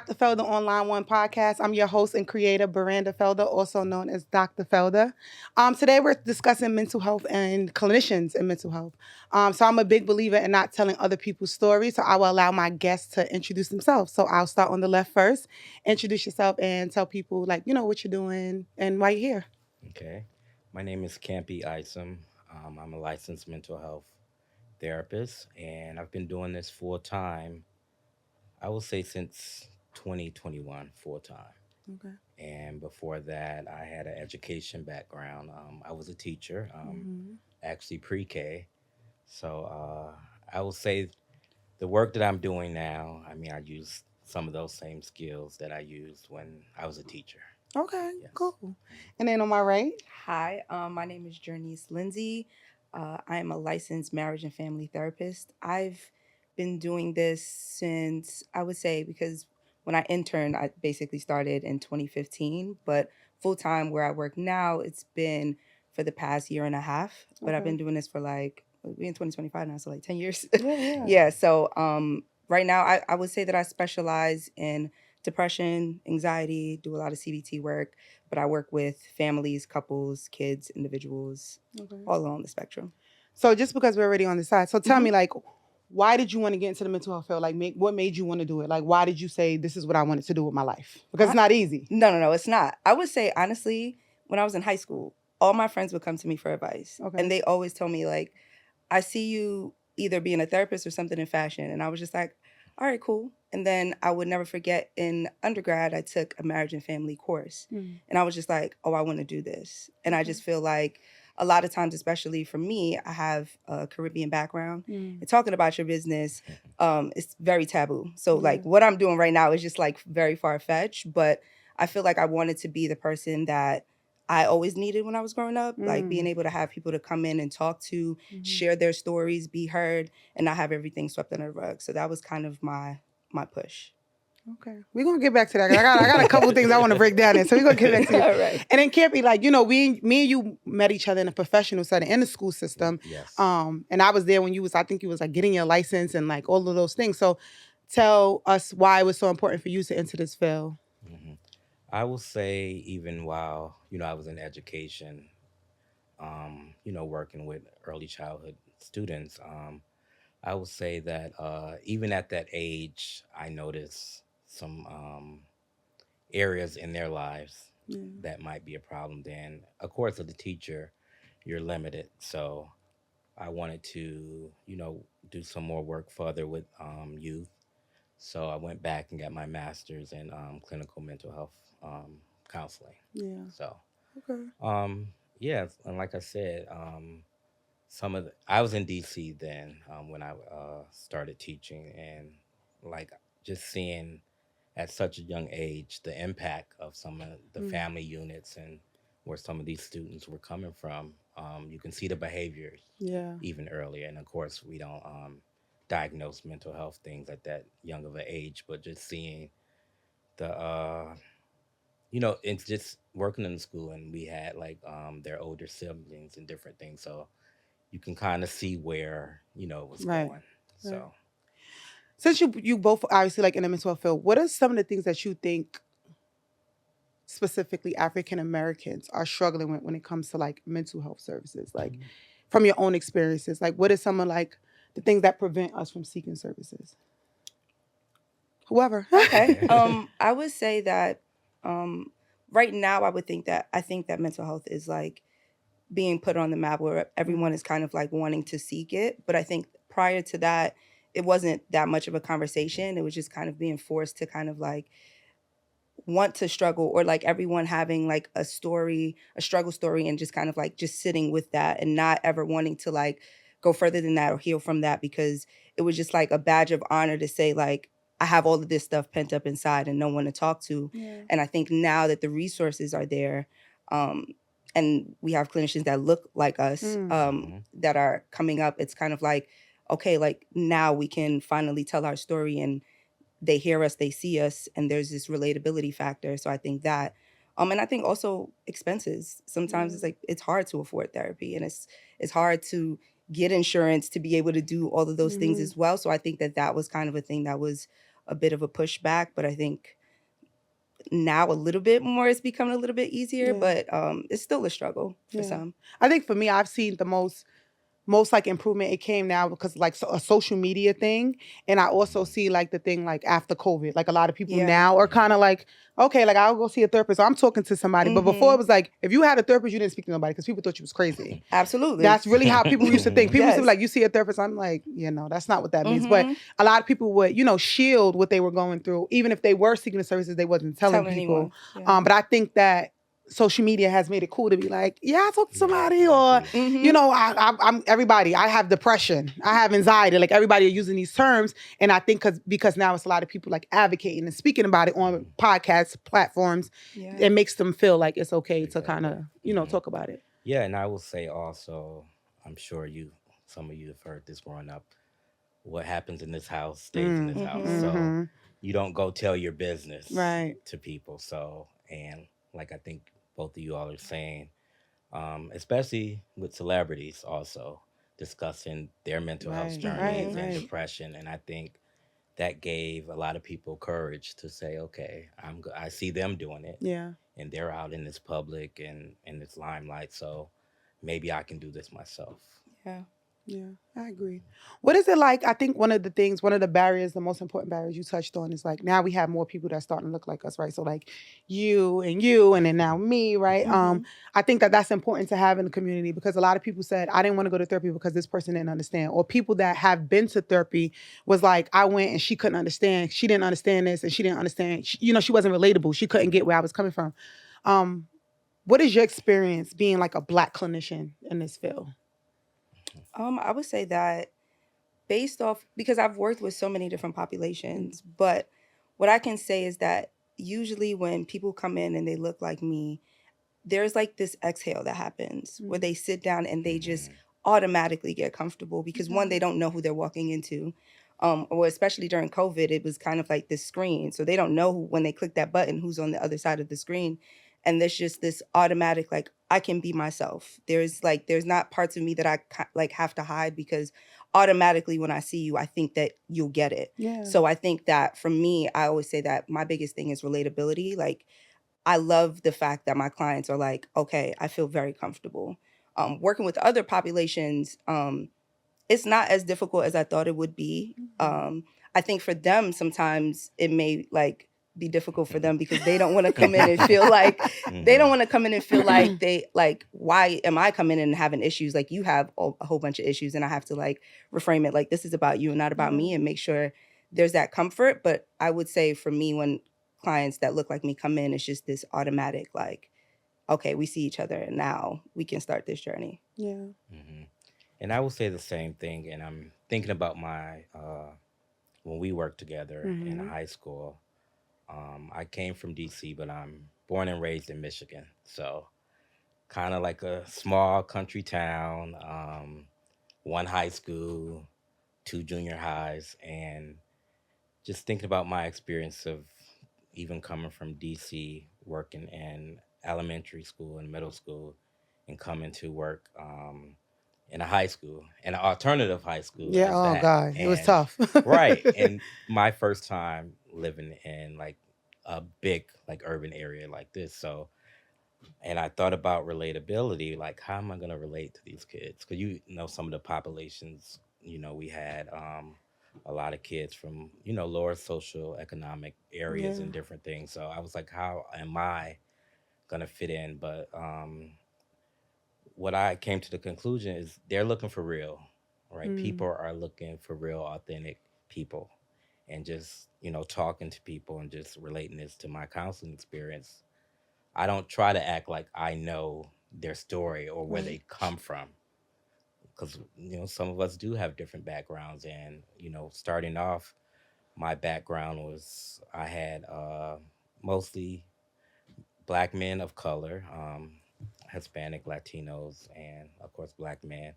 Dr. Felder on Line One podcast. I'm your host and creator, Miranda Felder, also known as Dr. Felder. Today we're discussing mental health and clinicians in mental health. So I'm a big believer in not telling other people's stories, so I will allow my guests to introduce themselves. So I'll start on the left first. Introduce yourself and tell people, like, what you're doing and why you're here. Okay. My name is Campy Isom. I'm a licensed mental health therapist, and I've been doing this full time, I will say since 2021, full time. Okay. And before that, I had an education background. I was a teacher, Mm-hmm. actually pre K. So I will say the work that I'm doing now, I mean, I use some of those same skills that I used when I was a teacher. Okay, Yes. cool. And then on my right, Hi, my name is Janice Lindsay. I am a licensed marriage and family therapist. I've been doing this since I would say because when I interned, I basically started in 2015, but full time where I work now, it's been for the past year and a half. But I've okay. been doing this for like we're in 2025 now, so like 10 years. Yeah, yeah. Yeah. So right now, I would say that I specialize in depression, anxiety, do a lot of CBT work, but I work with families, couples, kids, individuals, Okay. all along the spectrum. So just because we're already on the side, so tell Mhm. me, like, why did you want to get into the mental health field? Like, what made you want to do it? Like, why did you say this is what I wanted to do with my life? Because it's I, not easy. no, it's not. I would say honestly, when I was in high school, all my friends would come to me for advice, Okay. and they always tell me like, "I see you either being a therapist or something in fashion," and I was just like, "All right, cool." And then I would never forget in undergrad, I took a marriage and family course, Mm. and I was just like, "Oh, I want to do this," and I Okay. just feel like a lot of times, especially for me, I have a Caribbean background. Mm. And talking about your business, it's very taboo. So Yeah. like what I'm doing right now is just like very far fetched, but I feel like I wanted to be the person that I always needed when I was growing up, like being Mm. able to have people to come in and talk to, Mhm. share their stories, be heard, and not have everything swept under the rug. So that was kind of my push. Okay, we're gonna get back to that. 'Cause I got a couple things I want to break down there, so we're gonna get back to you. All right. And then Campy, like, me and you met each other in a professional setting in the school system. Yes. And I was there when I think you was like getting your license and like all of those things. So tell us why it was so important for you to enter this field. hmm I will say, even while I was in education, working with early childhood students, I will say that even at that age, I noticed some areas in their lives Yeah. that might be a problem. Then, of course, as a teacher, you're limited. So I wanted to, do some more work further with youth. So I went back and got my master's in clinical mental health counseling. Yeah. So, Okay. yeah, and like I said, I was in DC then when I started teaching, and like just seeing at such a young age the impact of some of the Mm. family units and where some of these students were coming from. You can see the behaviors Yeah. even earlier, and of course, we don't diagnose mental health things at that young of an age, but just seeing the it's just working in the school, and we had like their older siblings and different things, so you can kind of see where it was Right. going. Right. So Since you both obviously like in the mental health field, what are some of the things that you think specifically African Americans are struggling with when it comes to like mental health services? Like from your own experiences, like what is some of like the things that prevent us from seeking services? Whoever. Okay. I would say that um right now I think that mental health is like being put on the map where everyone is kind of like wanting to seek it. But I think prior to that, it wasn't that much of a conversation. It was just kind of being forced to kind of like want to struggle, or like everyone having like a story, a struggle story, and just kind of like just sitting with that and not ever wanting to like go further than that or heal from that, because it was just like a badge of honor to say like I have all of this stuff pent up inside and no one to talk to. Yeah. And I think now that the resources are there, um, and we have clinicians that look like us, Mm. that are coming up, it's kind of like, okay, like now we can finally tell our story, and they hear us, they see us, and there's this relatability factor. So I think that, and I think also expenses. Sometimes Yeah. it's like it's hard to afford therapy, and it's hard to get insurance to be able to do all of those things Hmm. as well. So I think that that was kind of a thing that was a bit of a pushback. But I think now a little bit more, it's becoming a little bit easier, Yeah. but it's still a struggle for Yeah. some. I think for me, I've seen the most like improvement. It came now because like a social media thing, and I also see like the thing like after COVID, like a lot of people Yeah. now are kind of like, okay, like I'll go see a therapist. I'm talking to somebody, but before it was like if you had a therapist, you didn't speak to nobody because people thought you was crazy. Absolutely. That's really how people used to think. People used to be Yes. like, you see a therapist. I'm like, that's not what that means. But Mhm. a lot of people would, shield what they were going through. Even if they were seeking the services, they wasn't telling Tell people. anyone. Yeah. But I think that social media has made it cool to be like, yeah, I talked to Yeah, somebody, I or agree. Mhm. I'm everybody. I have depression. I have anxiety. Like everybody are using these terms, and I think because now it's a lot of people like advocating and speaking about it on podcasts platforms. Yeah. It makes them feel like it's okay to Exactly. kind of talk about it. Yeah, and I will say also, I'm sure some of you have heard this growing up. What happens in this house stays in this house. Mhm. So Mm-hmm. you don't go tell your business Right. to people. So, and like I think both of you all are saying, especially with celebrities also discussing their mental health Right. journeys Mhm. and Right. depression. And I think that gave a lot of people courage to say, okay, I see them doing it Yeah. and they're out in this public and in this limelight. So maybe I can do this myself. Yeah. Yeah, I agree. What is it like? I think one of the barriers, the most important barriers you touched on is like now we have more people that starting to look like us, right? So like you, and then now me, right? Mhm. I think that that's important to have in the community because a lot of people said I didn't want to go to therapy because this person didn't understand, or people that have been to therapy was like I went and she couldn't understand, she didn't understand this, and she didn't understand, she wasn't relatable, she couldn't get where I was coming from. Um, what is your experience being like a Black clinician in this field? I would say that based off, because I've worked with so many different populations, but what I can say is that usually when people come in and they look like me, there's like this exhale that happens where they sit down and they just automatically get comfortable because one, they don't know who they're walking into. Or especially during COVID, it was kind of like this screen. So they don't know when they click that button who's on the other side of the screen. And there's just this automatic, like, I can be myself. There's not parts of me that I like have to hide because automatically when I see you, I think that you'll get it. Yeah. So I think that for me, I always say that my biggest thing is relatability. Like, I love the fact that my clients are like, okay, I feel very comfortable. Working with other populations, it's not as difficult as I thought it would be. I think for them, sometimes it may like be difficult for them because they don't want to come in and feel like they like, why am I coming in and having issues? Like you have a whole bunch of issues and I have to like reframe it like this is about you and not about me and make sure there's that comfort. But I would say for me, when clients that look like me come in, it's just this automatic like, okay, we see each other and now we can start this journey. Yeah. Hmm. And I will say the same thing. And I'm thinking about my when we worked together in high school. I came from DC, but I'm born and raised in Michigan. So kind of like a small country town, one high school, two junior highs, and just thinking about my experience of even coming from DC, working in elementary school and middle school, and coming to work in a high school, an alternative high school Yeah. at Oh that. God, it was And tough. right, and my first time living in like a big like urban area like this, so and I thought about relatability, like how am I going to relate to these kids? Because some of the populations, we had a lot of kids from lower social economic areas Yeah. and different things. So I was like, how am I going to fit in? But what I came to the conclusion is they're looking for real, right? People are looking for real, authentic people, and just talking to people and just relating this to my counseling experience. I don't try to act like I know their story or where Right. they come from because some of us do have different backgrounds, and starting off, my background was I had mostly black men of color, Hispanic, Latinos, and of course black men.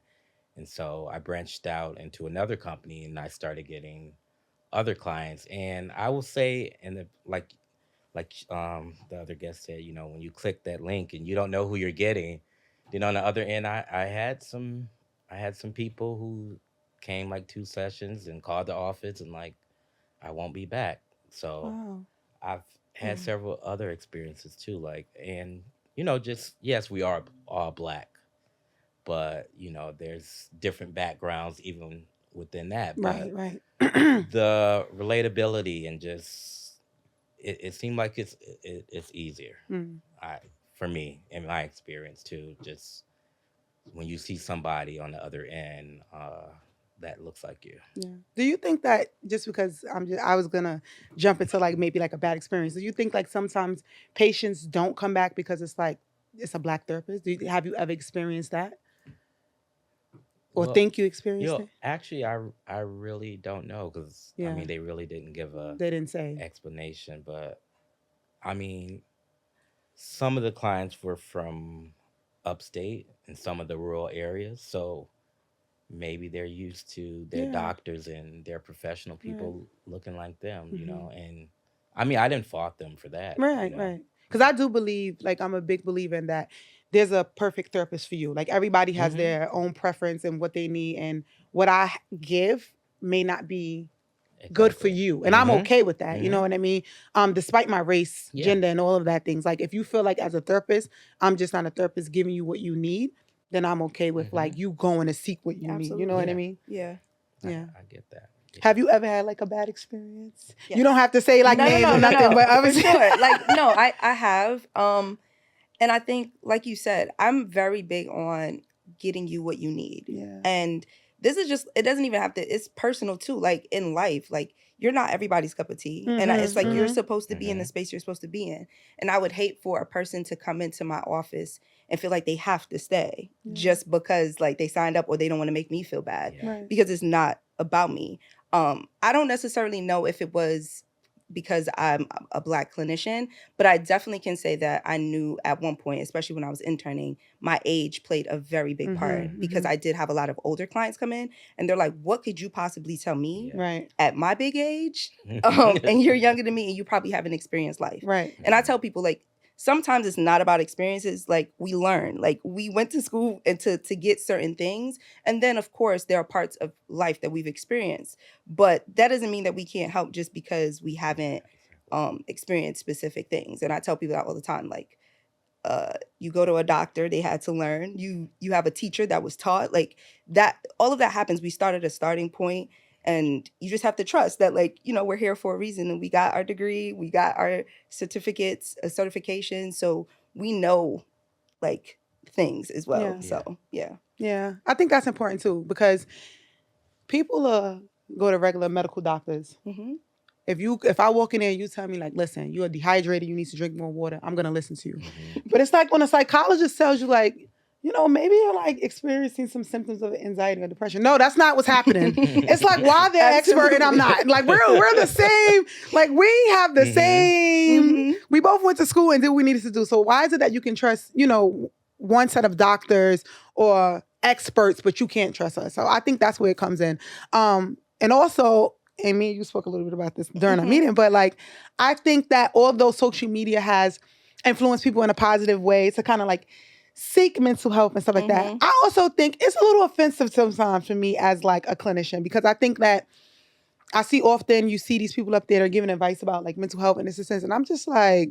And so I branched out into another company and I started getting other clients. And I will say, and like the other guest said, when you click that link and you don't know who you're getting, then on the other end, I had some people who came like 2 sessions and called the office and like I won't be back. So Wow. I've had several other experiences too. Like, and just yes, we are all Black, but there's different backgrounds even within that. Right, But right. the relatability and just it seemed like it's easier. Mm. I For me, in my experience too, just when you see somebody on the other end that looks like you. Yeah. Do you think that just because I was gonna jump into like maybe like a bad experience? Do you think like sometimes patients don't come back because it's like it's a Black therapist? Have you ever experienced that, or Well, think you experienced it? actually, I really don't know because I Yeah, mean they really didn't give a they didn't say. explanation, but I mean some of the clients were from upstate and some of the rural areas, so maybe they're used to their Yeah. doctors and their professional Right. people looking like them, Hmm. and I mean I didn't fault them for that. Right. Right. Because I do believe, like, I'm a big believer in that there's a perfect therapist for you. Like, everybody has Hmm. their own preference and what they need, and what I give may not be good for Exactly. you, and I'm Hmm. okay with that. You Hmm. know what I mean? Despite my race, Yeah. gender, and all of that things. Like, if you feel like as a therapist, I'm just not a therapist giving you what you need, then I'm okay with Hmm. like you going to seek what you need. You know what I Absolutely. Yeah. mean? Yeah. Yeah. I get that. Yeah. Have you ever had like a bad experience? Yes. You don't have to say like No, no, names no, or no, nothing, but no. For obviously, sure. Like, no, I have. And I think, like you said, I'm very big on getting you what you need. Yeah. And this is just, it doesn't even have to, it's personal too. Like in life, like you're not everybody's cup of tea. And it's like you're Mhm. supposed to be in the Hmm. space you're supposed to be in. And I would hate for a person to come into my office and feel like they have to stay Yeah. just because like they signed up or they don't want to make me feel bad Yeah. Right. because it's not about me. I don't necessarily know if it was because I'm a Black clinician, but I definitely can say that I knew at one point, especially when I was interning, my age played a very big part Mhm. because Mhm. I did have a lot of older clients come in and they're like, what could you possibly tell me Yeah. Right. at my big age? And you're younger than me and you probably haven't experienced life. Right. And I tell people, like, sometimes it's not about experiences. Like, we learn, like we went to school and to get certain things, and then of course there are parts of life that we've experienced, but that doesn't mean that we can't help just because we haven't experienced specific things. And I tell people that all the time, like, you go to a doctor, they had to learn. You have a teacher that was taught, like that. All of that happens. We start at a starting point, and you just have to trust that, like, we're here for a reason, and we got our degree, we got our certificates, a certification, so we know like things as well. Yeah. Yeah. So yeah. Yeah. I think that's important too because people go to regular medical doctors. Hmm. If I walk in there and you tell me like, listen, you are dehydrated, you need to drink more water, I'm gonna listen to you. Hmm. But it's like when a psychologist tells you like, maybe you're like experiencing some symptoms of anxiety or depression. No, that's not what's happening. It's like why they're expert and I'm not. Like we're the same. Like we have the Mhm. same. Mhm. We both went to school and did what we needed to do. So why is it that you can trust, one set of doctors or experts, but you can't trust us? So I think that's where it comes in. And also, and me and you spoke a little bit about this during our Mhm. meeting, but like I think that although social media has influenced people in a positive way to kind of like seek mental health and stuff like that, Mhm. I also think it's a little offensive sometimes for me as like a clinician because I think that I see often you see these people up there that are giving advice about like mental health and this sense, and I'm just like,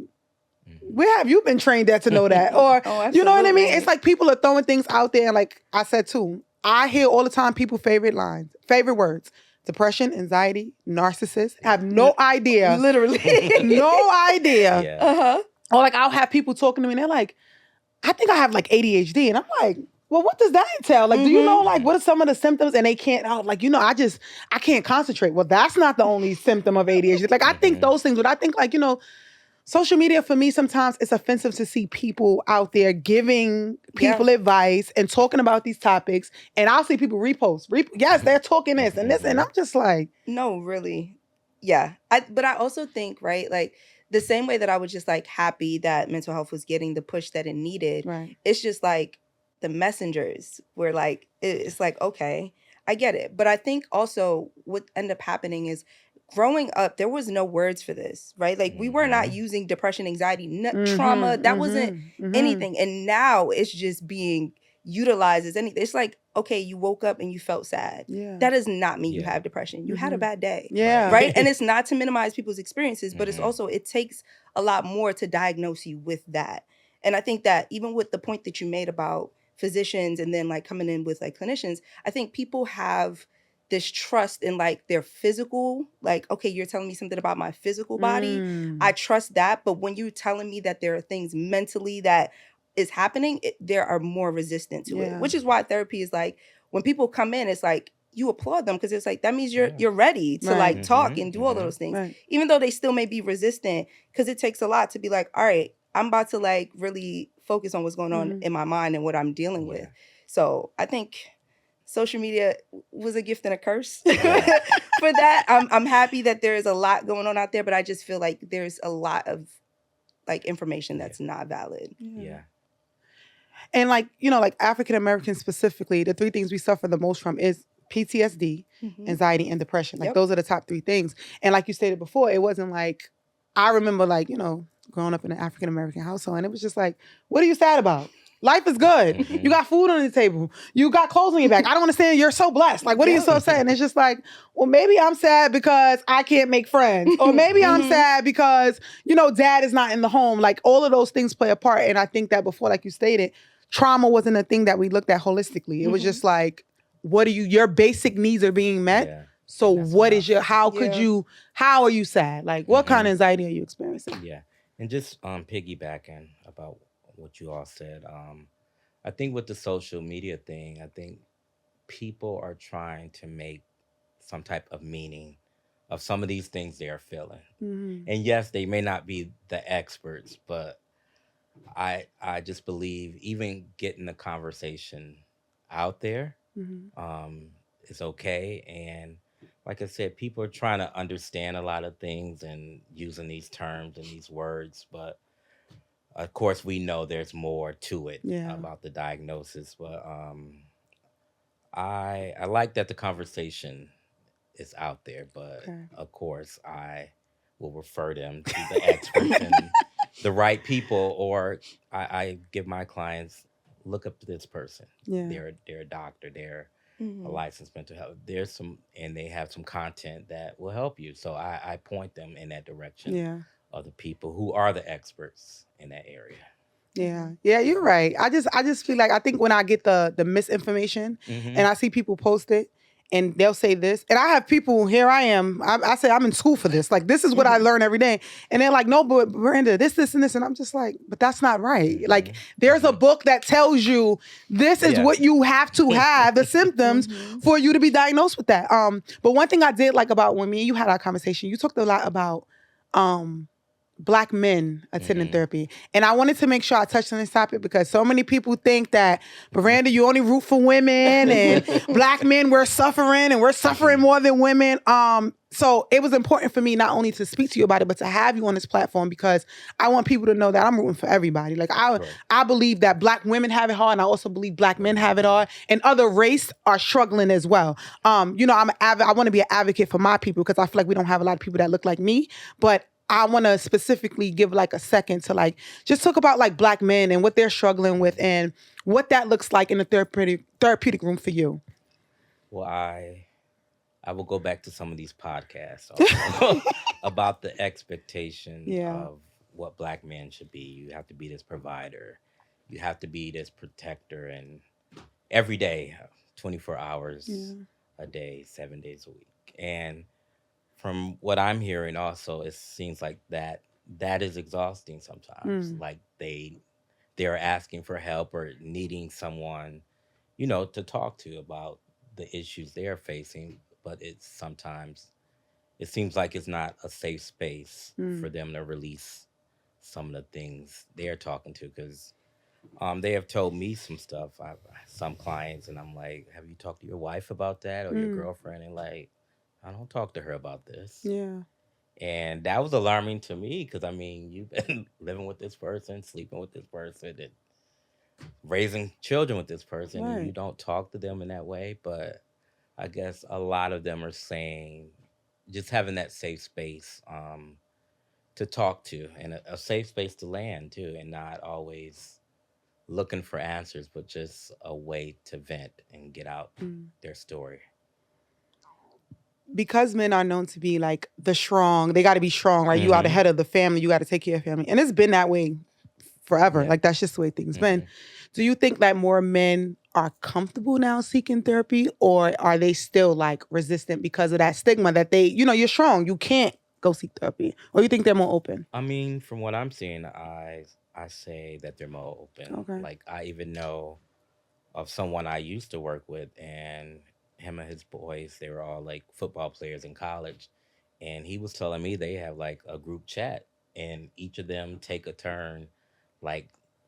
where have you been trained at to know that? Or Oh, you know what I mean? absolutely. It's like people are throwing things out there, and like I said too, I hear all the time people favorite lines, favorite words. Depression, anxiety, narcissist. Have no idea. Literally. No idea. Yeah. Uh-huh. Or like I'll have people talking to me and they're like, I think I have like ADHD. And I'm like, well, what does that entail? Like, do you know like what are some of the symptoms? And they can't, I can't concentrate. Well, that's not the only symptom of ADHD. Like I think those things, but I think like, social media for me sometimes it's offensive to see people out there giving people advice and talking about these topics. And I'll see people repost. Yes, they're talking this and this. And I'm just like, No, really. Yeah. But I also think, right, like the same way that I was just like happy that mental health was getting the push that it needed, right. it's just like the messengers were like, it's like, okay, I get it. But I think also what ended up happening is growing up, there was no words for this, right? Like we were not using depression, anxiety, trauma. That wasn't anything. And now it's just being utilized as anything. It's like, okay, you woke up and you felt sad. Yeah. That does not mean you Yeah. have depression. You had a bad day. Yeah. Right? And it's not to minimize people's experiences, but it's Mhm. also, it takes a lot more to diagnose you with that. And I think that even with the point that you made about physicians and then like coming in with like clinicians, I think people have this trust in like their physical, like, okay, you're telling me something about my physical body. I trust that. But when you're telling me that there are things mentally that is happening, there are more resistant to it, which is why therapy is like, when people come in, it's like, you applaud them because it's like, that means you're ready to like talk and do all those things, even though they still may be resistant, because it takes a lot to be like, all right, I'm about to like really focus on what's going on in my mind and what I'm dealing with. So I think social media was a gift and a curse for that. I'm happy that there is a lot going on out there, but I just feel like there's a lot of like information that's not valid. Yeah. And like, like African Americans specifically, the 3 things we suffer the most from is PTSD, anxiety, and depression. Like those are the top 3 things. And like you stated before, it wasn't like, I remember like, growing up in an African American household, and it was just like, what are you sad about? Life is good. You got food on the table. You got clothes on your back. I don't understand. You're so blessed. Like, what are you so upset? And it's just like, well, maybe I'm sad because I can't make friends. Or maybe I'm sad because, dad is not in the home. Like, all of those things play a part. And I think that before, like you stated, trauma wasn't a thing that we looked at holistically. It was just like, your basic needs are being met. Yeah. So what is how are you sad? Like, what kind of anxiety are you experiencing? Yeah. And just piggybacking about what you all said, I think with the social media thing, I think people are trying to make some type of meaning of some of these things they are feeling. And yes, they may not be the experts, but I just believe even getting the conversation out there is okay. And like I said, people are trying to understand a lot of things and using these terms and these words, but of course we know there's more to it about the diagnosis. But I like that the conversation is out there, but of course I will refer them to the experts and the right people, or I give my clients, look up to this person. They're a doctor, they're a licensed mental health. There's some, and they have some content that will help you. So I point them in that direction of the people who are the experts in that area. Yeah, you're right. I just feel like, I think when I get the misinformation and I see people post it and they'll say this, and I have people, here I am, I say I'm in school for this. Like, this is what I learn every day. And they're like, no, but Miranda, this, and this. And I'm just like, but that's not right. Like, there's a book that tells you this is what you have to have, the symptoms for you to be diagnosed with that. But one thing I did like about when me and you had our conversation, you talked a lot about Black men attending therapy. And I wanted to make sure I touched on this topic because so many people think that, Miranda, you only root for women and Black men, we're suffering and we're suffering more than women. So it was important for me not only to speak to you about it, but to have you on this platform because I want people to know that I'm rooting for everybody. Like, I believe that Black women have it hard, and I also believe Black men have it hard, and other race are struggling as well. I want to be an advocate for my people because I feel like we don't have a lot of people that look like me, but I want to specifically give like a second to like just talk about like Black men and what they're struggling with and what that looks like in the therapeutic room for you. Well, I will go back to some of these podcasts also about the expectation of what Black men should be. You have to be this provider. You have to be this protector, and every day, 24 hours a day, 7 days a week. And from what I'm hearing also, it seems like that is exhausting sometimes. Like they're asking for help or needing someone, to talk to about the issues they're facing, but it seems like it's not a safe space for them to release some of the things they're talking to, because they have told me some stuff, some clients, and I'm like, have you talked to your wife about that or your girlfriend? And like, I don't talk to her about this. Yeah. And that was alarming to me because, you've been living with this person, sleeping with this person, and raising children with this person, and you don't talk to them in that way. But I guess a lot of them are saying just having that safe space to talk to, and a safe space to land too, and not always looking for answers, but just a way to vent and get out their story. because men are known to be like the strong, they got to be strong, right? You are the Mhm. head of the family. You got to take care of family. And it's been that way forever. Yeah. Like that's just the way things been. Mhm. Do you think that more men are comfortable now seeking therapy, or are they still like resistant because of that stigma that they, you're strong, you can't go seek therapy? Or you think they're more open? I mean, from what I'm seeing, I say that they're more open. Okay. Like I even know of someone I used to work with, and him and his boys, they were all like football players in college, and he was telling me they have like a group chat, and each of them take a turn, like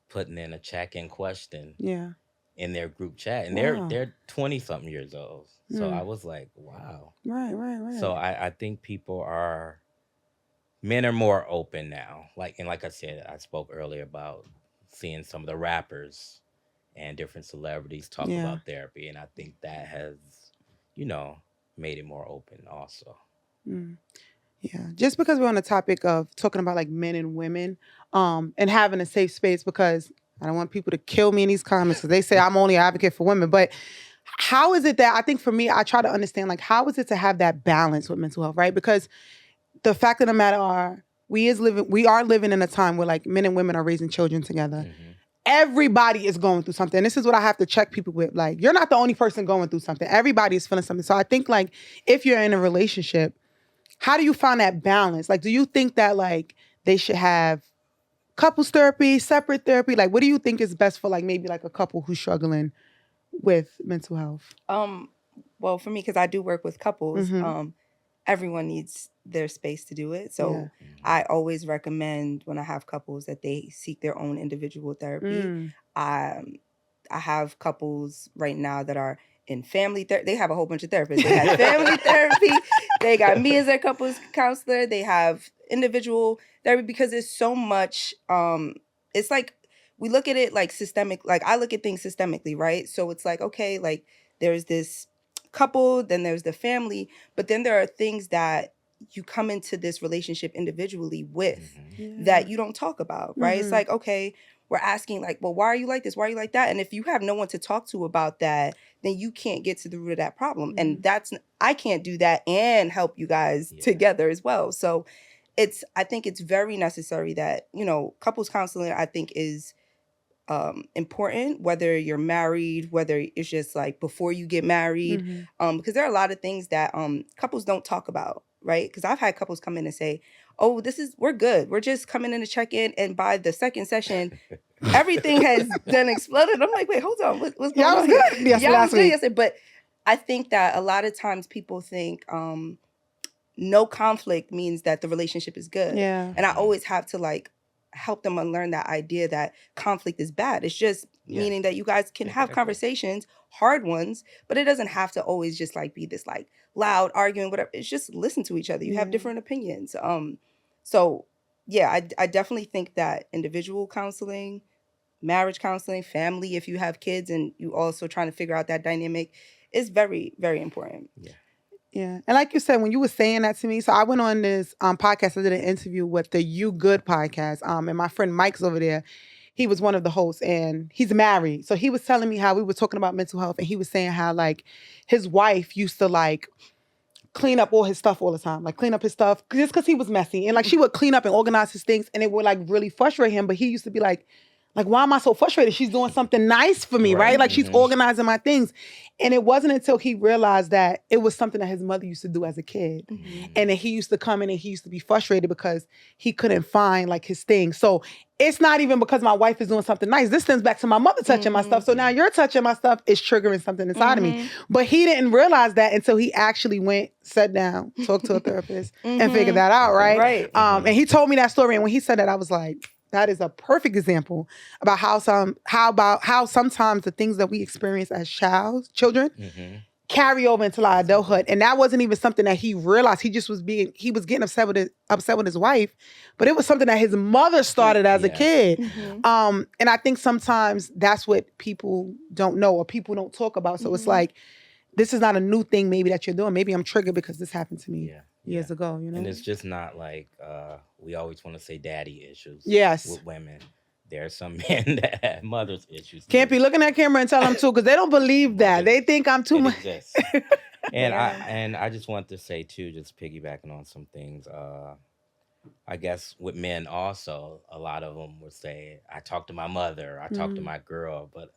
putting in a check-in question Yeah. in their group chat, and Wow. they're 20 something years old. So Mm. I was like, wow. Right. So I think men are more open now. Like I said, I spoke earlier about seeing some of the rappers and different celebrities talk Yeah. about therapy, and I think that has, you know, made it more open also. Mm. Yeah. Just because we're on the topic of talking about like men and women, and having a safe space, because I don't want people to kill me in these comments because they say I'm only an advocate for women. But how is it that, I think for me, I try to understand like how is it to have that balance with mental health, right? Because the fact of the matter are we are living in a time where like men and women are raising children together. Mm-hmm. Everybody is going through something. This is what I have to check people with. Like, you're not the only person going through something. Everybody is feeling something. So I think like if you're in a relationship, how do you find that balance? Like, do you think that like they should have couples therapy, separate therapy? Like, what do you think is best for like maybe like a couple who's struggling with mental health? Well, for me, because I do work with couples, Mhm. everyone needs their space to do it. So Yeah. I always recommend when I have couples that they seek their own individual therapy. Mm. I have couples right now that are in family therapy. They have a whole bunch of therapists. They have family therapy. They got me as their couples counselor. They have individual therapy because there's so much. It's like we look at it like systemic. Like I look at things systemically, right? So it's like, okay, like there's this couple, then there's the family, but then there are things that you come into this relationship individually with Mm-hmm. that you don't talk about, right? It's Mhm. like, okay, we're asking like, well, why are you like this? Why are you like that? And if you have no one to talk to about that, then you can't get to the root of that problem. And I can't do that and help you guys Yeah. together as well. So I think it's very necessary that, couples counseling, I think is important, whether you're married, whether it's just like before you get married, Mhm. because there are a lot of things that couples don't talk about, right? Because I've had couples come in and say, oh, we're good, we're just coming in to check in, and by the second session everything has done exploded. I'm like, wait, hold on, what's going Y'all on was here? good. Yes, Y'all was last good week. yesterday. But I think that a lot of times people think no conflict means that the relationship is good. Yeah. And I always have to like help them unlearn that idea that conflict is bad. It's just meaning that you guys can have conversations, hard ones, but it doesn't have to always just like be this like loud arguing, whatever. It's just listen to each other. You have Yeah. different opinions. So yeah, I definitely think that individual counseling, marriage counseling, family, if you have kids and you also trying to figure out that dynamic, is very, very important. Yeah. Yeah. And like you said, when you were saying that to me, so I went on this podcast, I did an interview with the You Good podcast. And my friend Mike's over there. He was one of the hosts and he's married. So he was telling me how we were talking about mental health, and he was saying how like his wife used to like clean up all his stuff all the time, like clean up his stuff just because he was messy. And like she would clean up and organize his things, and it would like really frustrate him. But he used to be like, why am I so frustrated? She's doing something nice for me, right? Like she's organizing my things. And it wasn't until he realized that it was something that his mother used to do as a kid. Mm-hmm. And then he used to come in and he used to be frustrated because he couldn't find like his thing. So it's not even because my wife is doing something nice. This stems back to my mother touching my stuff. So now you're touching my stuff is triggering something inside of me. But he didn't realize that until he actually went, sat down, talked to a therapist and figured that out, right? Right. And he told me that story. And when he said that, I was like, that is a perfect example about how sometimes the things that we experience as children carry over into our adulthood. And that wasn't even something that he realized. He was getting upset with his wife, but it was something that his mother started as a kid. And I think sometimes that's what people don't know or people don't talk about. So it's like, this is not a new thing maybe that you're doing. Maybe I'm triggered because this happened to me years ago, And it's just not like we always want to say daddy issues Yes. with women. There are some men that have mother's issues. Can't be looking at camera and tell them too, because they don't believe that. They think I'm too much. And I Yeah. and I just want to say too, just piggybacking on some things. I guess with men also, a lot of them would say, "I talked to my mother, I talked to Mm, my girl," but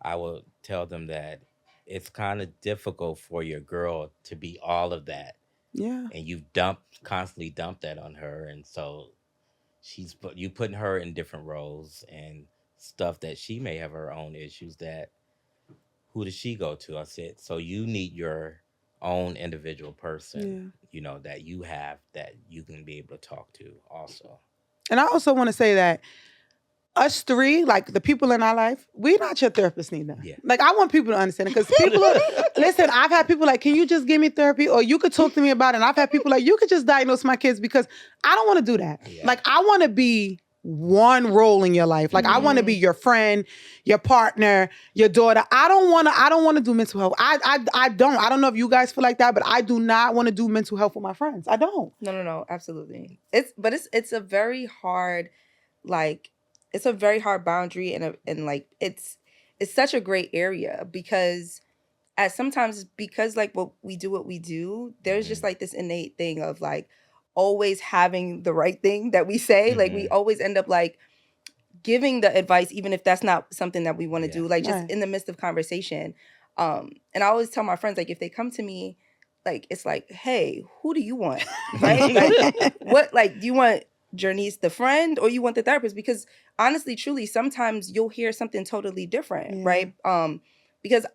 I will tell them that it's kind of difficult for your girl to be all of that, yeah. and constantly dump that on her, and so you putting her in different roles and stuff that she may have her own issues that who does she go to? I said, so you need your own individual person, Yeah. that you have that you can be able to talk to also. And I also want to say that us three, like the people in our life, we're not your therapist neither. Yeah. Like I want people to understand it because listen, I've had people like, can you just give me therapy or you could talk to me about it? And I've had people like, you could just diagnose my kids because I don't want to do that. Yeah. Like I want to be one role in your life. Like I want to be your friend, your partner, your daughter. I don't want to do mental health. I don't know if you guys feel like that, but I do not want to do mental health with my friends. I don't. No, absolutely. It's a very hard, like, it's a very hard boundary, and like it's such a great area because at sometimes, because like what we do, there's just Mhm. like this innate thing of like always having the right thing that we say. Like we Mhm. always end up like giving the advice, even if that's not something that we want to Yeah. do, like just Right. in the midst of conversation. And I always tell my friends, like, if they come to me, like, it's like, hey, who do you want? Right? Like, what, like, do you want Journey's the friend or you want the therapist? Because honestly, truly, sometimes you'll hear something totally different, Yeah. right? Because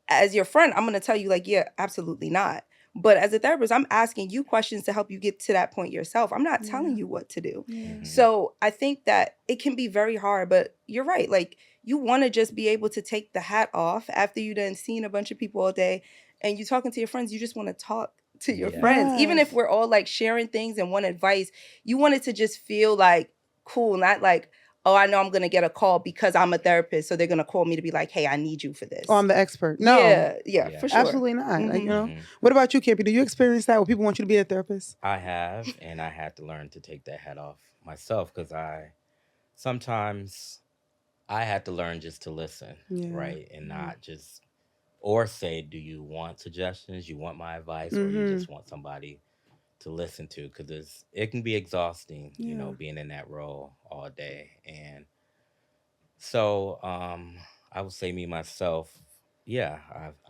as your friend, I'm going to tell you, like, yeah, absolutely not. But as a therapist, I'm asking you questions to help you get to that point yourself. I'm not telling you what to do. Yeah. Mhm. So I think that it can be very hard, but you're right. Like you want to just be able to take the hat off after you done seen a bunch of people all day and you talking to your friends. You just want to talk to your Yeah. friends. Even if Yes. we're all like sharing things and want advice, you want it to just feel like cool, not like, oh, I know I'm going to get a call because I'm a therapist. So they're going to call me to be like, hey, I need you for this. Oh, I'm the expert. No. Yeah, Yeah. for sure. Absolutely not. Like, Mhm. Mhm. what about you, Campy? Do you experience that where people want you to be a therapist? I have, and I had to learn to take that hat off myself because sometimes I had to learn just to listen, Yeah. right, and not just or say, do you want suggestions? You want my advice, or you Mm-hmm. just want somebody to listen to? Because it can be exhausting, Yeah. being in that role all day. And so, I would say me myself, yeah,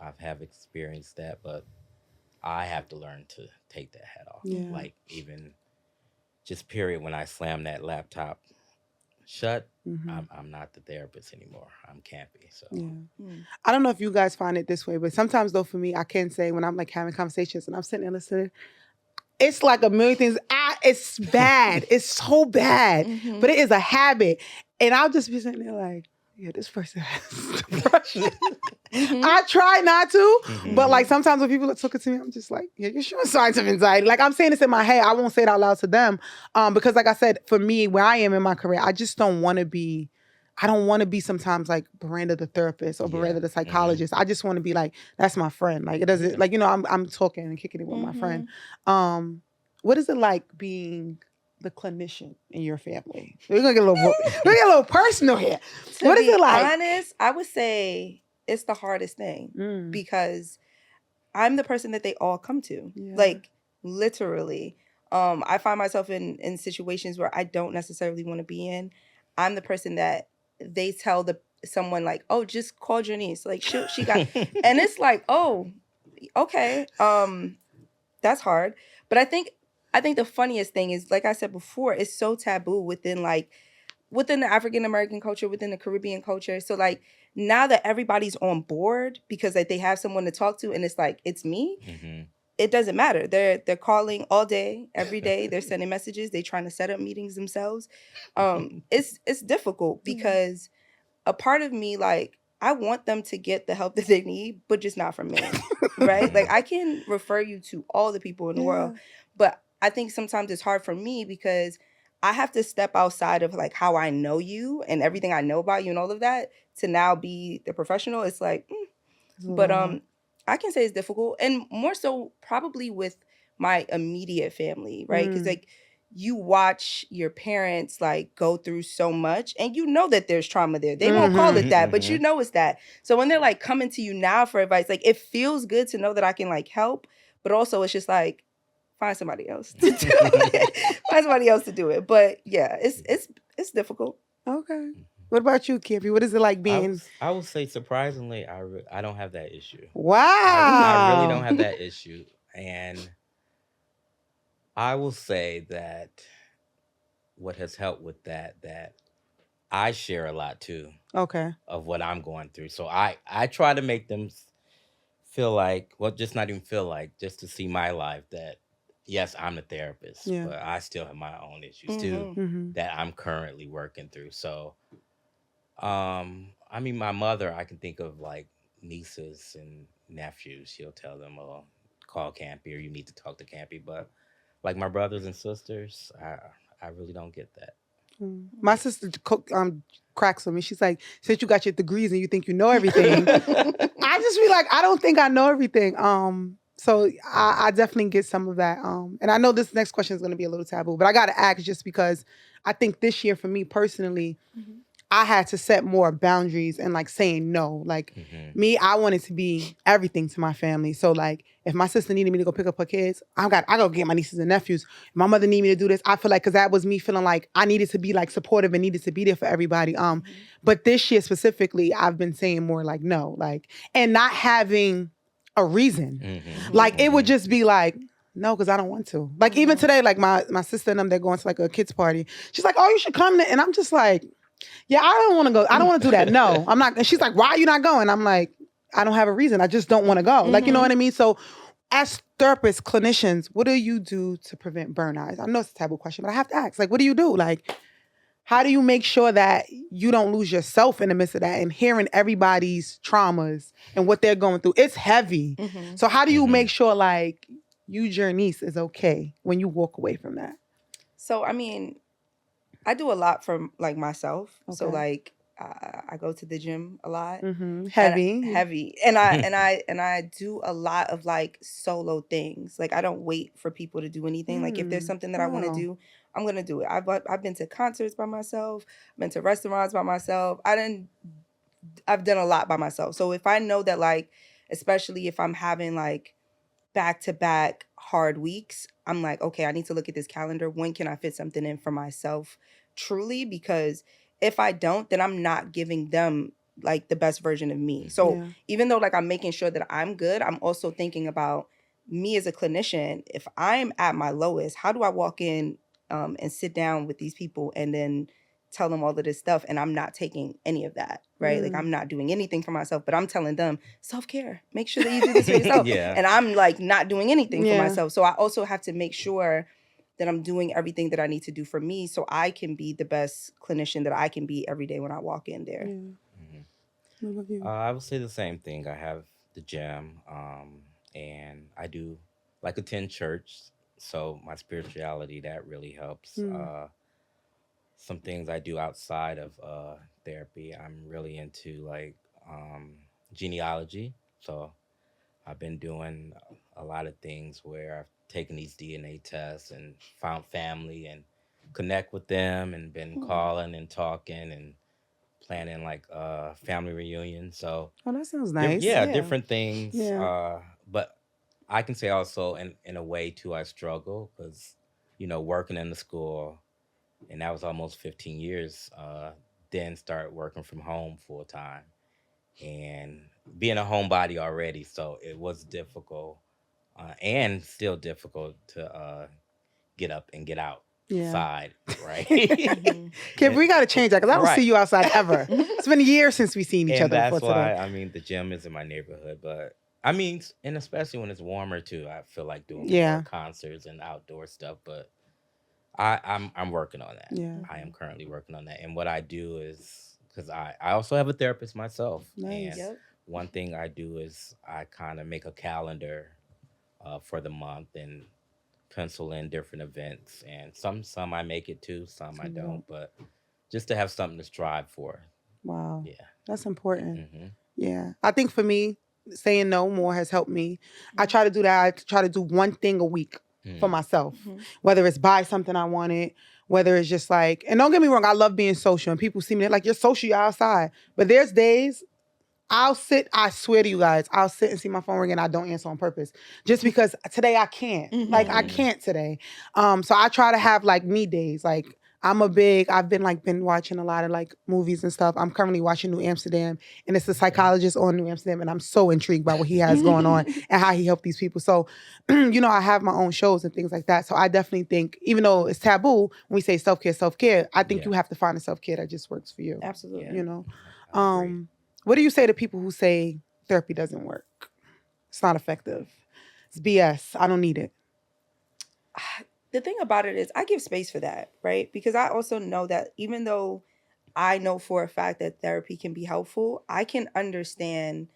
I've have experienced that, but I have to learn to take that hat off. Yeah. Like even just period when I slam that laptop shut, Mm-hmm. I'm not the therapist anymore. I'm campy. So Yeah. Mm. I don't know if you guys find it this way, but sometimes though for me, I can say when I'm like having conversations and I'm sitting there listening, it's like a million things. It's bad. It's so bad, Mhm. but it is a habit. And I'll just be sitting there like, yeah, this person has depression. Mhm. I try not to, Mhm. but like sometimes when people are talking to me, I'm just like, yeah, you're showing signs of anxiety. Like I'm saying this in my head. I won't say it out loud to them. Because like I said, for me, where I am in my career, I just don't want to be. I don't want to be sometimes like Miranda the therapist or Yeah. Miranda the psychologist. I just want to be like, that's my friend. Like it doesn't Yeah. like, I'm talking and kicking it with my friend. What is it like being the clinician in your family? We're gonna get a little personal here. To What is be it like? honest, I would say it's the hardest thing Mm, because I'm the person that they all come to. Yeah. Like literally. I find myself in situations where I don't necessarily want to be in. I'm the person that they tell someone like, "Oh, just call Janice." Like she got and it's like, "Oh, okay. That's hard." But I think the funniest thing is like I said before, it's so taboo within the African American culture, within the Caribbean culture. So like now that everybody's on board because like they have someone to talk to and it's like it's me, Mhm. it doesn't matter. They're calling all day, every day. They're sending messages. They're trying to set up meetings themselves. It's difficult because a part of me like I want them to get the help that they need, but just not from me. Right? Like Mhm. I can refer you to all the people in the world, but I think sometimes it's hard for me because I have to step outside of like how I know you and everything I know about you and all of that to now be the professional. It's like, but I can say it's difficult and more so probably with my immediate family, right? Because Mm. like you watch your parents like go through so much and you know that there's trauma there. They won't call it that, but you know it's that. So when they're like coming to you now for advice, like it feels good to know that I can like help, but also it's just like find somebody else to do it. Find somebody else to do it. But yeah, it's difficult. Okay. What about you, Kippy? What is it like being? I would say surprisingly, I don't have that issue. Wow. I really don't have that issue, and I will say that what has helped with that I share a lot too Okay. of what I'm going through. So I try to make them feel like, well, just not even feel like, just to see my life that yes, I'm the therapist, Yeah. but I still have my own issues too Mm-hmm. that I'm currently working through. So I mean, my mother, I can think of like nieces and nephews. She'll tell them, "Oh, call Campy, or you need to talk to Campy." But like my brothers and sisters, I really don't get that. My sister cracks on me. She's like, since you got your degrees and you think you know everything, I just be like, I don't think I know everything. So I definitely get some of that. And I know this next question is going to be a little taboo, but I got to ask just because I think this year for me personally, I had to set more boundaries and like saying no. Like me, I wanted to be everything to my family. So like if my sister needed me to go pick up her kids, I go get my nieces and nephews. If my mother needed me to do this, I feel like, because that was me feeling like I needed to be like supportive and needed to be there for everybody. But this year specifically, I've been saying more like no, like, and not having a reason. Like it would just be like, no, because I don't want to. Like even today, like my sister and them, they're going to like a kids party. She's like, oh, you should come. And I'm just like, yeah, I don't want to go. I don't want to do that. No, I'm not. And she's like, why are you not going? I'm like, I don't have a reason. I just don't want to go. Like, you know what I mean? So as therapists, clinicians, what do you do to prevent burnout? I know it's a taboo question, but I have to ask, like, what do you do? Like, how do you make sure that you don't lose yourself in the midst of that and hearing everybody's traumas and what they're going through? It's heavy. So how do you make sure like your niece is okay when you walk away from that? So, I mean, I do a lot for like myself. So Okay. like I go to the gym a lot. Heavy. And I do a lot of like solo things. Like I don't wait for people to do anything. Like if there's something that I want to Wow. do, I'm gonna do it. I've been to concerts by myself. I've been to restaurants by myself. I've done a lot by myself. So if I know that like, especially if I'm having like back-to-back hard weeks, I'm like, okay, I need to look at this calendar. When can I fit something in for myself truly? Because if I don't, then I'm not giving them like the best version of me. So even though like I'm making sure that I'm good, I'm also thinking about me as a clinician. If I'm at my lowest, how do I walk in and sit down with these people and then tell them all of this stuff, and I'm not taking any of that, right? Like I'm not doing anything for myself, but I'm telling them self-care. Make sure that you do this for yourself. And I'm like not doing anything for myself. So I also have to make sure that I'm doing everything that I need to do for me so I can be the best clinician that I can be every day when I walk in there. I would say the same thing. I have the gym, and I do like attend church. So my spirituality, that really helps. Some things I do outside of therapy, I'm really into like genealogy. So I've been doing a lot of things where I've taken these DNA tests and found family and connect with them, and been calling and talking and planning like family reunion. So Oh, that sounds nice. different things. Yeah. But I can say also in a way too, I struggle because working in the school, and that was almost 15 years. Then start working from home full time, and being a homebody already, so it was difficult, and still difficult to get up and get outside, right? Kid, we got to change that because I don't see you outside ever. It's been years since we've seen each And other. that's before why, today. I mean, the gym is in my neighborhood, but I mean, and especially when it's warmer too, I feel like doing more concerts and outdoor stuff. But I'm working on that. Yeah. I am currently working on that. And what I do is, because I also have a therapist myself. Nice. And one thing I do is I kind of make a calendar for the month and pencil in different events. And some I make it to, some I don't. But just to have something to strive for. Wow. Yeah. That's important. Yeah. I think for me, saying no more has helped me. I try to do that. I try to do one thing a week. for Mm. myself. Mhm. Whether it's buy something I wanted, whether it's just like, and don't get me wrong, I love being social, and people see me, they're like, you're social, you're outside. But there's days I swear to you guys, I'll sit and see my phone ring and I don't answer on purpose. Just because today I can't. Like I Mhm. can't today. So I try to have like me days. Like I've been watching a lot of like movies and stuff. I'm currently watching New Amsterdam, and it's a psychologist on New Amsterdam, and I'm so intrigued by what he has going on and how he helped these people. So, I have my own shows and things like that. So I definitely think, even though it's taboo when we say self-care, I think Yeah. you have to find a self-care that just works for you. Absolutely. Yeah. You know. I agree. What do you say to people who say therapy doesn't work? It's not effective. It's BS. I don't need it. The thing about it is I give space for that, right? Because I also know that even though I know for a fact that therapy can be helpful, I can understand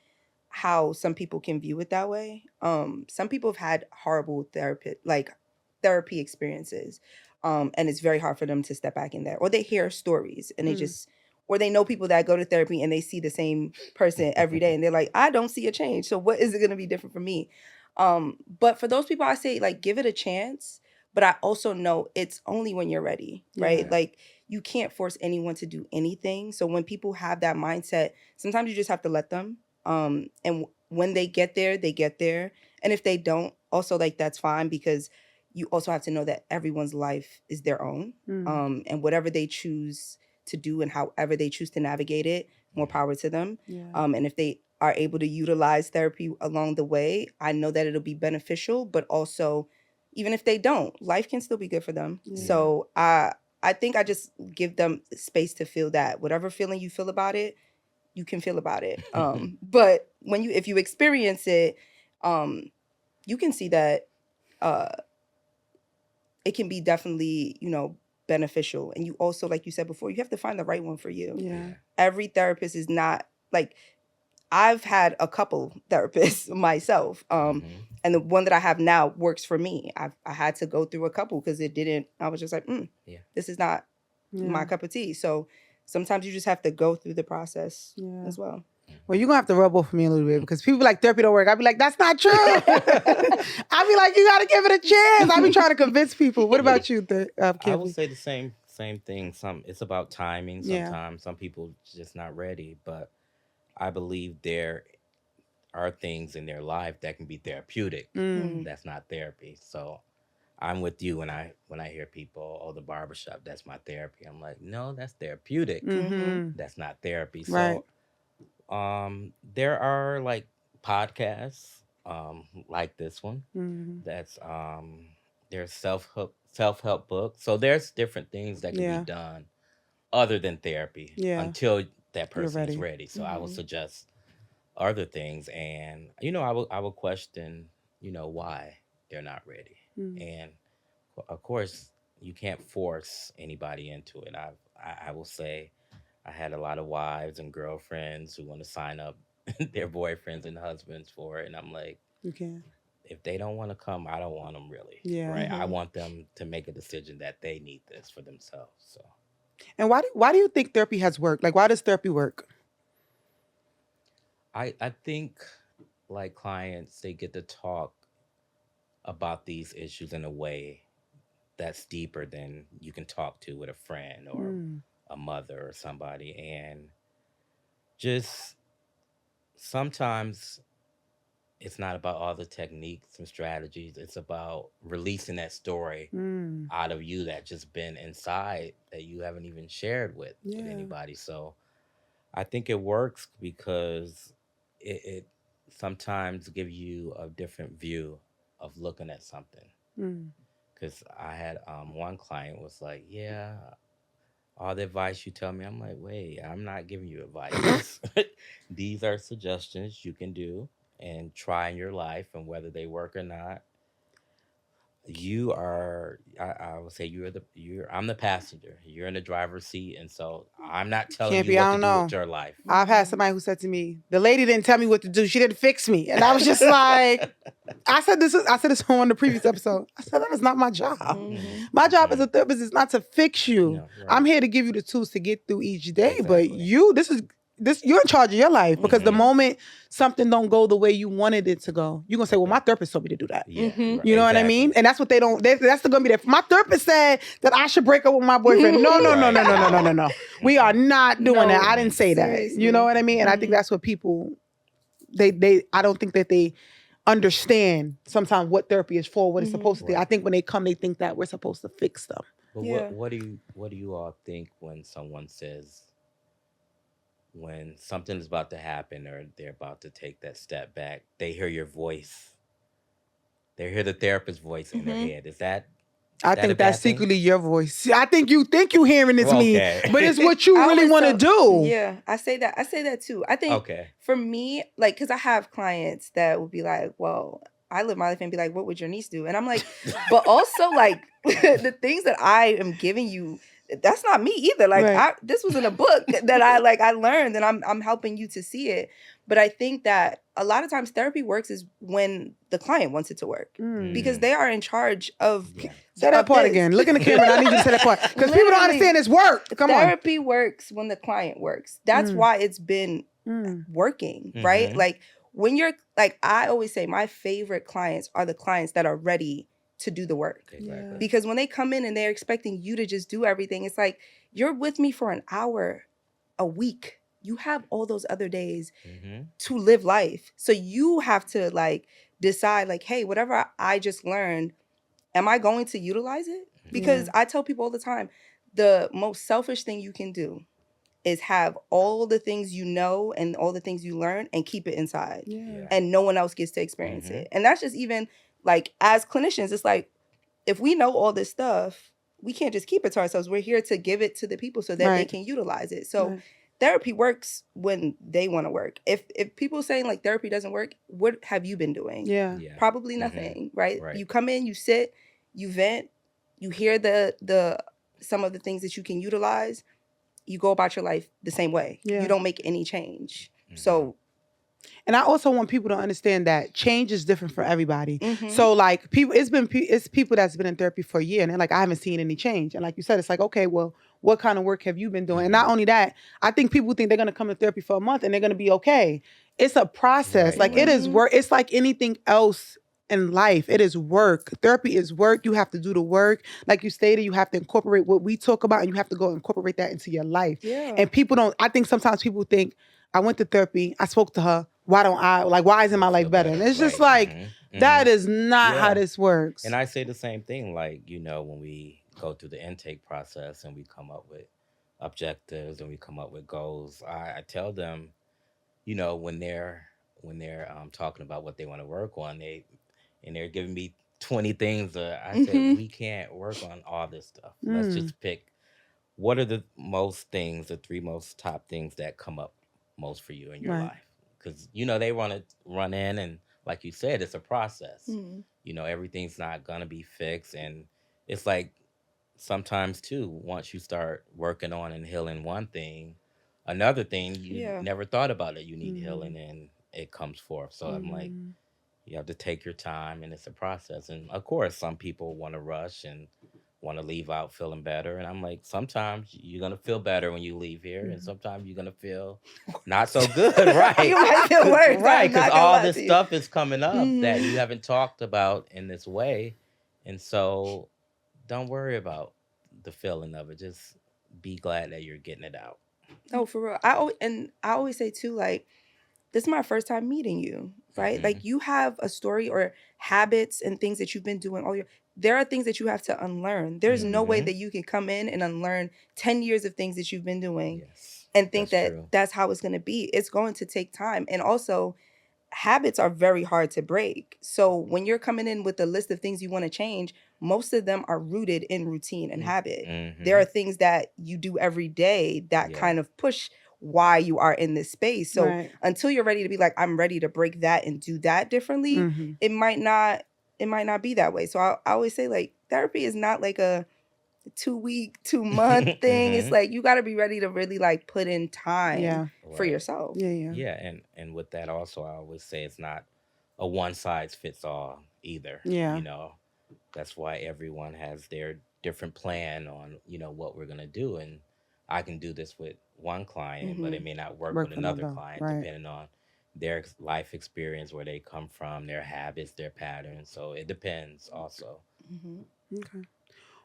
how some people can view it that way. Some people have had horrible therapy experiences. And it's very hard for them to step back in there. Or they hear stories and they just or they know people that go to therapy and they see the same person every day and they're like, I don't see a change. So what is it gonna be different for me? But for those people I say, like, give it a chance. But I also know it's only when you're ready, right? Yeah. Like you can't force anyone to do anything. So when people have that mindset, sometimes you just have to let them. When they get there, they get there. And if they don't, also like that's fine because you also have to know that everyone's life is their own. And whatever they choose to do and however they choose to navigate it, more power to them. Yeah. And if they are able to utilize therapy along the way, I know that it'll be beneficial, but also even if they don't, life can still be good for them. Yeah. So I think I just give them space to feel that whatever feeling you feel about it, you can feel about it. But if you experience it, you can see that it can be definitely, beneficial. And you also, like you said before, you have to find the right one for you. Yeah. Every therapist is not like I've had a couple therapists myself. And the one that I have now works for me. I had to go through a couple because I was just like, this is not my cup of tea. So sometimes you just have to go through the process as well. Well, you're going to have to rub off me a little bit because people be like, therapy don't work. I'd be like, that's not true. I'd be like, you got to give it a chance. I be trying to convince people. What about you, I will Kimberly? say the same thing. It's about timing. Yeah. Sometimes some people just not ready, but I believe there are things in their life that can be therapeutic. That's not therapy. So I'm with you when I hear people, oh, the barbershop, that's my therapy. I'm like, no, that's therapeutic. That's not therapy. Right. So there are like podcasts like this one. That's there's self-help books. So there's different things that can be done other than therapy until that person is ready. So I will suggest other things, and I will question why they're not ready. And of course you can't force anybody into it. I will say I had a lot of wives and girlfriends who want to sign up their boyfriends and husbands for it, and I'm like, You can. if they don't want to come, I don't want them really. Yeah. Right. I want them to make a decision that they need this for themselves. So. And why do you think therapy has worked? Like, why does therapy work? I think like clients, they get to talk about these issues in a way that's deeper than you can talk to with a friend or a mother or somebody. And just sometimes it's not about all the techniques and strategies. It's about releasing that story out of you that just been inside that you haven't even shared with anybody. So I think it works because it sometimes give you a different view of looking at something. Because I had one client was like, yeah, all the advice you tell me, I'm like, wait, I'm not giving you advice. These are suggestions you can do and try in your life, and whether they work or not, you are, I would say I'm the passenger. You're in the driver's seat. And so I'm not telling Can't you be, I what don't to do know. with your life. I've had somebody who said to me, the lady didn't tell me what to do. She didn't fix me. And I was just like, I said this on the previous episode. I said, that is not my job. My job as a therapist is not to fix you. No, right. I'm here to give you the tools to get through each day. Exactly. But this is you're in charge of your life, because the Mhm. moment something don't go the way you wanted it to go, you're gonna say, well, my therapist told me to do that. Yeah, Mhm. right, You know what I mean? And that's what they don't. That's gonna be that. My therapist said that I should break up with my boyfriend. No, no, no, Right. no, no, no, no, no, no. We are not doing that. No, I didn't say that. You know seriously. what I mean? And I think that's what people. I don't think that they understand sometimes what therapy is for, what it's supposed to do. I Right. think when they come, they think that we're supposed to fix them. But Yeah. what do you all think when someone says, when something is about to happen or they're about to take that step back, they hear your voice, they hear the therapist's voice in their Mhm. head? Is that I that a think that's bad thing? secretly your voice. I think you hearing it's me, Okay. but it's what you I really always want to tell- do. Yeah, I say that. I say that too. I think Okay. for me, like, because I have clients that will be like, well, I live my life and be like, what would your niece do? And I'm like, but also like the things that I am giving you, that's not me either. Like Right. this was in a book that I learned, and I'm helping you to see it. But I think that a lot of times therapy works is when the client wants it to work, because Mhm. they are in charge of Yeah. Say that of part this. again. Look in the camera. And I need you to say that part, because people don't Literally. understand it's work. Come on. Therapy works when the client works. That's Mm. why it's been Mm. working, right? Mhm. Like when you're like, I always say my favorite clients are the clients that are ready to do the work. Exactly. Because when they come in and they're expecting you to just do everything, it's like, you're with me for an hour a week. You have all those other days Mhm. to live life. So you have to like decide like, hey, whatever I just learned, am I going to utilize it? Because Yeah. I tell people all the time, the most selfish thing you can do is have all the things you know and all the things you learn and keep it inside. Yeah. And no one else gets to experience Mhm. it. And that's just even like as clinicians, it's like if we know all this stuff, we can't just keep it to ourselves. We're here to give it to the people so that they Right. can utilize it. So Right. therapy works when they want to work. If people saying like therapy doesn't work, what have you been doing? Yeah. Yeah. Probably Mhm. nothing, right? Right. You come in, you sit, you vent, you hear the some of the things that you can utilize, you go about your life the same way. Yeah. You don't make any change. Mhm. So And I also want people to understand that change is different for everybody. mhm. So like people, it's people that's been in therapy for a year, and they're like, I haven't seen any change. And like you said, it's like, okay, well, what kind of work have you been doing? And not only that, I think people think they're gonna come to therapy for a month and they're gonna be okay. It's a process. Right, Like it is Mhm. work. It's like anything else in life. It is work. Therapy is work. You have to do the work. Like you stated, you have to incorporate what we talk about, and you have to go incorporate that into your life. Yeah. And people don't. I think sometimes people think, I went to therapy, I spoke to her. Why isn't my life Feel better? And it's just Right. like, Mhm. that is not how Yeah. this works. And I say the same thing, like, when we go through the intake process and we come up with objectives and we come up with goals, I tell them, when they're talking about what they want to work on, they're giving me 20 things. I said, Mhm. we can't work on all this stuff. Let's just pick what are the three most top things that come up most for you in your Right. life. Because they want to run in, and like you said, it's a process. Mhm. Everything's not gonna be fixed, and it's like sometimes too, once you start working on and healing one thing, another thing you Yeah. never thought about it, you need Mhm. healing, and it comes forth. So I'm like, you have to take your time, and it's a process. And of course, some people want to rush and want to leave out feeling better. And I'm like, sometimes you're gonna feel better when you leave here, and sometimes you're gonna feel not so good, right? You might feel worse. Right, I'm because not gonna all lie this to you. stuff is coming up that Mhm. you haven't talked about in this way. And so don't worry about the feeling of it. Just be glad that you're getting it out. No, for real. I always say too, like, this is my first time meeting you, right? Mhm. Like you have a story or habits and things that you've been doing all your there are things that you have to unlearn. There's no way Mhm. that you can come in and unlearn 10 years of things that you've been doing Yes, and think that's that true. that's how it's going to be. It's going to take time. And also, habits are very hard to break. So when you're coming in with a list of things you want to change, most of them are rooted in routine and habit. There are Mhm. things that you do every day that Yeah. kind of push why you are in this space. So Right. until you're ready to be like, I'm ready to break that and do that differently, Mhm. it might not be that way. So I always say like therapy is not like a 2 week, 2 month thing. It's Mhm. like you got to be ready to really like put in time Yeah. for Right. yourself. Yeah. Yeah. Yeah, and with that also, I always say it's not a one size fits all either. Yeah. That's why everyone has their different plan on what we're gonna do. And I can do this with one client, but it may not work with Work for another another, client, right? depending on their life experience, where they come from, their habits, their patterns. So it depends also. Mm-hmm. Okay.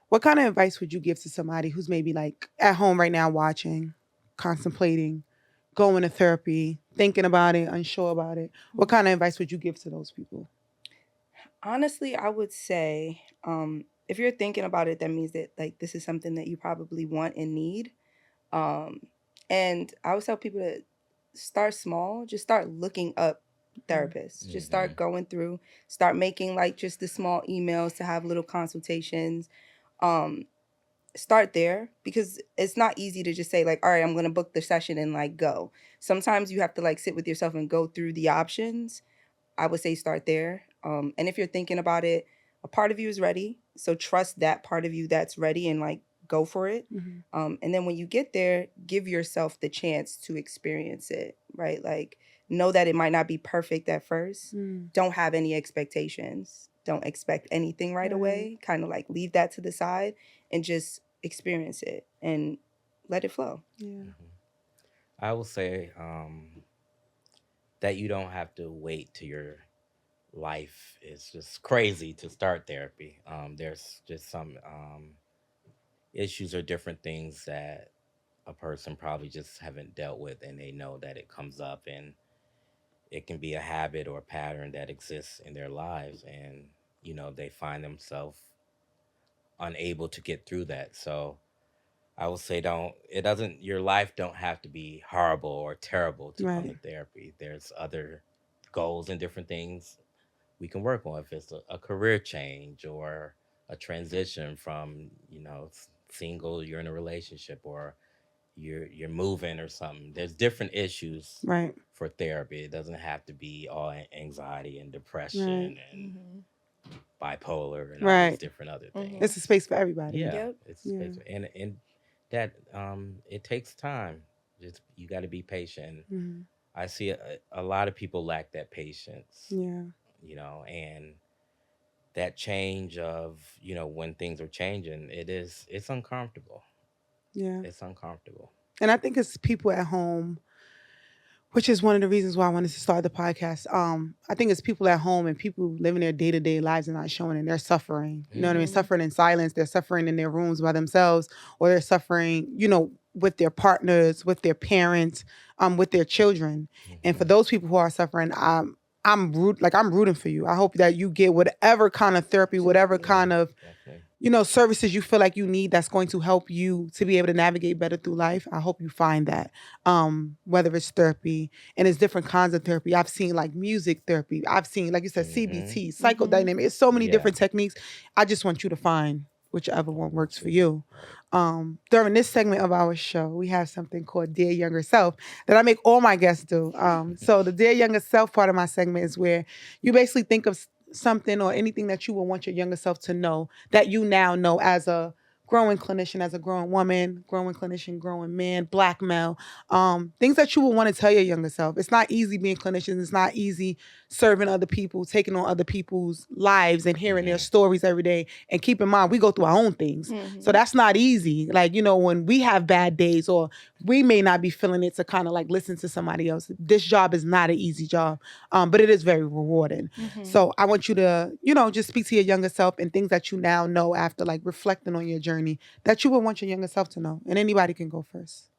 What kind of advice would you give to somebody who's maybe like at home right now watching, contemplating, going to therapy, thinking about it, unsure about it? What kind of advice would you give to those people? Honestly, I would say, if you're thinking about it, that means that like this is something that you probably want and need. Um, and I always tell people to start small. Just start looking up therapists. Just Hmm. start going through. Start making like just the small emails to have little consultations. Um, Start there because it's not easy to just say like, all right, I'm gonna book the session and like go. Sometimes you have to like sit with yourself and go through the options. I would say start there. And if you're thinking about it, a part of you is ready. So trust that part of you that's ready and like go for it. Mm-hmm. And then when you get there, give yourself the chance to experience it, right? Like know that it might not be perfect at first. Mm. Don't have any expectations. Don't expect anything right Right. away. Kind of like leave that to the side and just experience it and let it flow. Yeah. Hmm. I will say that you don't have to wait till your life is just crazy to start therapy. There's just some issues or different things that a person probably just haven't dealt with, and they know that it comes up, and it can be a habit or a pattern that exists in their lives, and they find themselves unable to get through that. So I would say, don't it doesn't your life don't have to be horrible or terrible to come to Right. therapy. There's other goals and different things we can work on. If it's a career change or a transition from single, you're in a relationship, or you're moving or something. There's different issues Right. for therapy. It doesn't have to be all anxiety and Right. depression and Mm-hmm. bipolar and all these Right. different other Mm-hmm. It's a things. space for everybody. Yeah, Yep. it's a Yeah. space, and that it takes time. Just you got to be patient. Mm. I see a lot of people lack that patience, Yeah. and that change of when things are changing, it's uncomfortable. Yeah. It's uncomfortable. And I think it's people at home, which is one of the reasons why I wanted to start the podcast. I think it's people at home and people living their day to day lives and not showing, and they're suffering. You know what I mean? Hmm. Mm-hmm. Suffering in silence. They're suffering in their rooms by themselves, or they're suffering, with their partners, with their parents, with their children. And for Hmm. those people who are suffering, I'm rooting for you. I hope that you get whatever kind of therapy, whatever Absolutely. Yeah, kind of definitely. services you feel like you need that's going to help you to be able to navigate better through life. I hope you find that. Whether it's therapy, and it's different kinds of therapy. I've seen like music therapy. I've seen, like you said, Hmm. CBT, Mm-hmm. psychodynamic. It's so many Yeah. different techniques. I just want you to find whichever What one works works for for you? you. Right. During this segment of our show, we have something called Dear Younger Self that I make all my guests do. So the Dear Younger Self part of my segment is where you basically think of something or anything that you would want your younger self to know that you now know as a growing clinician, as a growing woman, growing clinician, growing man, black male, things that you would want to tell your younger self. It's not easy being clinicians. It's not easy serving other people, taking on other people's lives and hearing their Hmm. stories every day. And keep in mind, we go through our own things. So Mm-hmm. that's not easy. Like, when we have bad days or we may not be feeling it, to kind of like listen to somebody else. This job is not an easy job, but it is very rewarding. Mm-hmm. So I want you to, just speak to your younger self and things that you now know after like reflecting on your journey that you would want your younger self to know. And anybody can go first.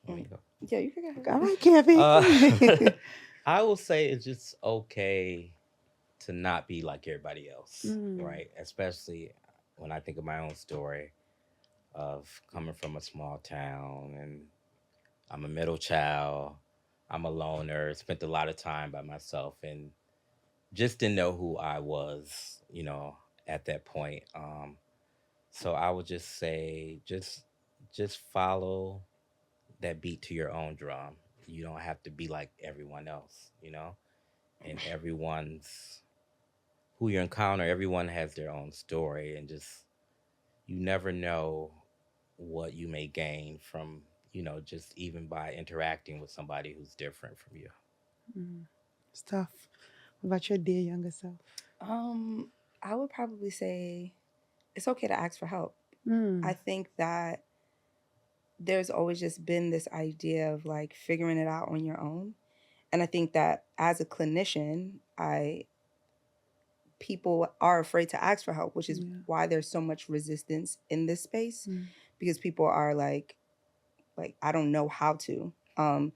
There you go. Yeah, you can go ahead. All right, Campy. I will say it's just okay to not be like everybody else, Mm, right? Especially when I think of my own story of coming from a small town, and I'm a middle child. I'm a loner, spent a lot of time by myself, and just didn't know who I was, at that point. So I would just say, just follow that beat to your own drum. You don't have to be like everyone else, and everyone's who you encounter, everyone has their own story, and just you never know what you may gain from, just even by interacting with somebody who's different from you. mm. Stuff. What about your dear younger self? Um, I would probably say it's okay to ask for help. I Mm, think that there's always just been this idea of like figuring it out on your own. And I think that as a clinician, people are afraid to ask for help, which is why there's so much resistance in this space, because people are like I don't know how to. And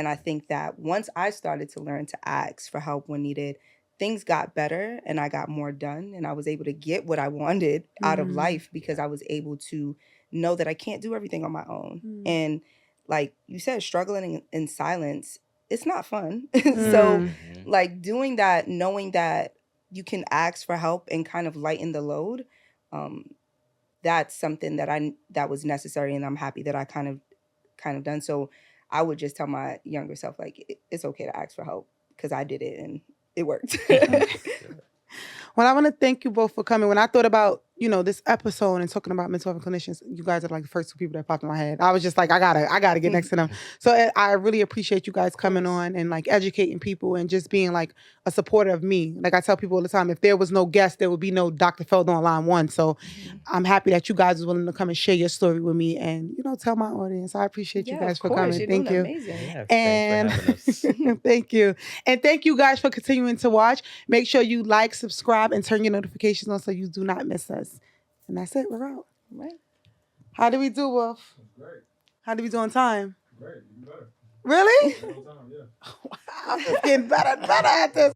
I think that once I started to learn to ask for help when needed, things got better and I got more done, and I was able to get what I wanted out of life because I was able to know that I can't do everything on my own. And like you said, struggling in silence, it's not fun. So like doing that, knowing that you can ask for help and kind of lighten the load, that's something that was necessary, and I'm happy that I kind of done. So I would just tell my younger self, like, it's okay to ask for help because I did it and it worked. Well, I want to thank you both for coming. When I thought about, this episode and talking about mental health and clinicians, you guys are like the first two people that popped in my head. I was just like, I gotta get next to them. So I really appreciate you guys coming on and like educating people and just being like a supporter of me. Like I tell people all the time, if there was no guest, there would be no Dr. Felder on line one. So I'm happy that you guys was willing to come and share your story with me and, tell my audience. I appreciate you guys for coming. Thank you. Amazing. And thanks for having us. thank you. And thank you guys for continuing to watch. Make sure you like, subscribe, and turn your notifications on so you do not miss us. And that's it. We're out. Right. How did we do, Wolf? Great. How did we do on time? Great. You better. Really? On time, yeah. I'm just getting better and better at this.